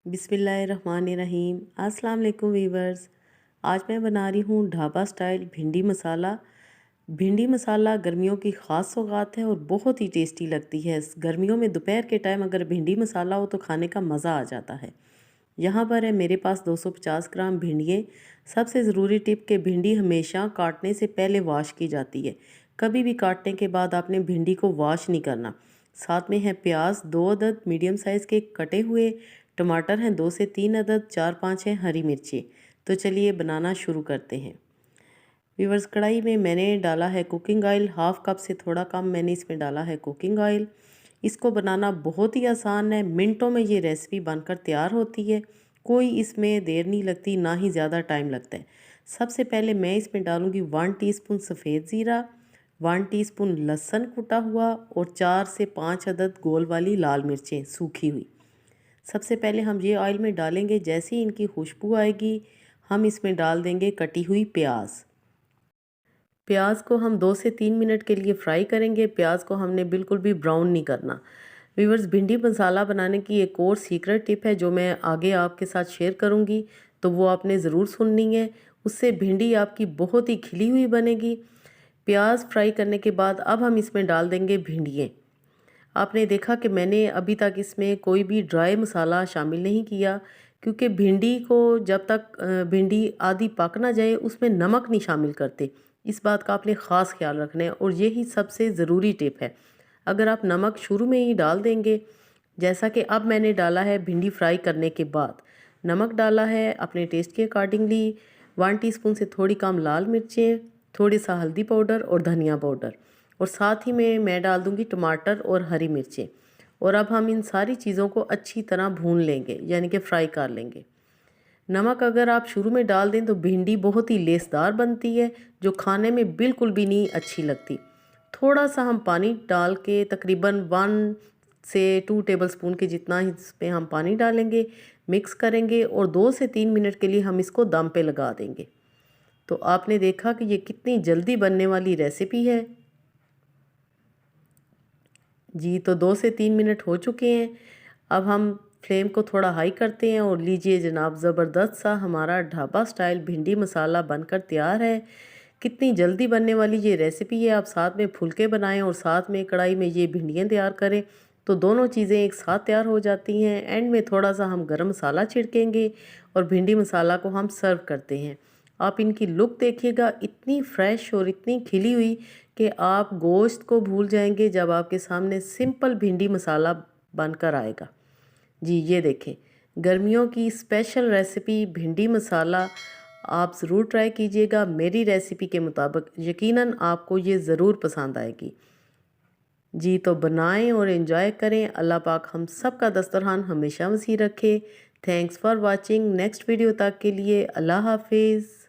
बिस्मिल्लाहिर्रहमानिर्रहीम। अस्सलाम वालेकुम वीवर्स। आज मैं बना रही हूँ ढाबा स्टाइल भिंडी मसाला। भिंडी मसाला गर्मियों की ख़ास सौगात है और बहुत ही टेस्टी लगती है। गर्मियों में दोपहर के टाइम अगर भिंडी मसाला हो तो खाने का मज़ा आ जाता है। यहाँ पर है मेरे पास 250 ग्राम भिंडियाँ। सबसे ज़रूरी टिप कि भिंडी हमेशा काटने से पहले वॉश की जाती है। कभी भी काटने के बाद आपने भिंडी को वॉश नहीं करना। साथ में है प्याज 2 अदद मीडियम साइज़ के कटे हुए, टमाटर हैं 2 से 3 अदद, 4-5 हैं हरी मिर्ची। तो चलिए बनाना शुरू करते हैं। व्यूअर्स, कढ़ाई में मैंने डाला है कुकिंग ऑयल, हाफ़ कप से थोड़ा कम मैंने इसमें डाला है कुकिंग ऑयल। इसको बनाना बहुत ही आसान है, मिनटों में ये रेसिपी बनकर तैयार होती है। कोई इसमें देर नहीं लगती, ना ही ज़्यादा टाइम लगता है। सबसे पहले मैं इसमें डालूँगी 1 टीस्पून सफ़ेद ज़ीरा, 1 टीस्पून लहसुन कुटा हुआ और 4 से 5 अदद गोल वाली लाल मिर्चें सूखी हुई। सबसे पहले हम ये ऑयल में डालेंगे। जैसे ही इनकी खुशबू आएगी हम इसमें डाल देंगे कटी हुई प्याज। प्याज को हम 2 से 3 मिनट के लिए फ्राई करेंगे। प्याज को हमने बिल्कुल भी ब्राउन नहीं करना। व्यूअर्स, भिंडी मसाला बनाने की एक और सीक्रेट टिप है जो मैं आगे आपके साथ शेयर करूंगी, तो वो आपने ज़रूर सुननी है। उससे भिंडी आपकी बहुत ही खिली हुई बनेगी। प्याज फ्राई करने के बाद अब हम इसमें डाल देंगे भिंडियाँ। आपने देखा कि मैंने अभी तक इसमें कोई भी ड्राई मसाला शामिल नहीं किया, क्योंकि भिंडी को जब तक भिंडी आधी पक ना जाए उसमें नमक नहीं शामिल करते। इस बात का आपने ख़ास ख्याल रखना है और यही सबसे ज़रूरी टिप है। अगर आप नमक शुरू में ही डाल देंगे, जैसा कि अब मैंने डाला है भिंडी फ्राई करने के बाद, नमक डाला है अपने टेस्ट के अकॉर्डिंगली, 1 टीस्पून से थोड़ी कम लाल मिर्चें, थोड़ी सा हल्दी पाउडर और धनिया पाउडर, और साथ ही में मैं डाल दूंगी टमाटर और हरी मिर्चें। और अब हम इन सारी चीज़ों को अच्छी तरह भून लेंगे, यानी कि फ्राई कर लेंगे। नमक अगर आप शुरू में डाल दें तो भिंडी बहुत ही लेसदार बनती है, जो खाने में बिल्कुल भी नहीं अच्छी लगती। थोड़ा सा हम पानी डाल के तकरीबन 1 से 2 टेबलस्पून के जितना ही इसमें हम पानी डालेंगे, मिक्स करेंगे और 2 से 3 मिनट के लिए हम इसको दम पे लगा देंगे। तो आपने देखा कि ये कितनी जल्दी बनने वाली रेसिपी है। जी, तो 2 से 3 मिनट हो चुके हैं। अब हम फ्लेम को थोड़ा हाई करते हैं और लीजिए जनाब, ज़बरदस्त सा हमारा ढाबा स्टाइल भिंडी मसाला बनकर तैयार है। कितनी जल्दी बनने वाली ये रेसिपी है। आप साथ में फुलके बनाएं और साथ में कढ़ाई में ये भिंडियाँ तैयार करें, तो दोनों चीज़ें एक साथ तैयार हो जाती हैं। एंड में थोड़ा सा हम गरम मसाला छिड़केंगे और भिंडी मसाला को हम सर्व करते हैं। आप इनकी लुक देखिएगा, इतनी फ्रेश और इतनी खिली हुई कि आप गोश्त को भूल जाएंगे जब आपके सामने सिंपल भिंडी मसाला बनकर आएगा। जी, ये देखें, गर्मियों की स्पेशल रेसिपी भिंडी मसाला आप ज़रूर ट्राई कीजिएगा। मेरी रेसिपी के मुताबिक यकीनन आपको ये ज़रूर पसंद आएगी। जी, तो बनाएं और एंजॉय करें। अल्लाह पाक हम सब का दस्तरखान हमेशा वसी रखे। Thanks for watching. Next video तक के लिए अल्लाह हाफिज़।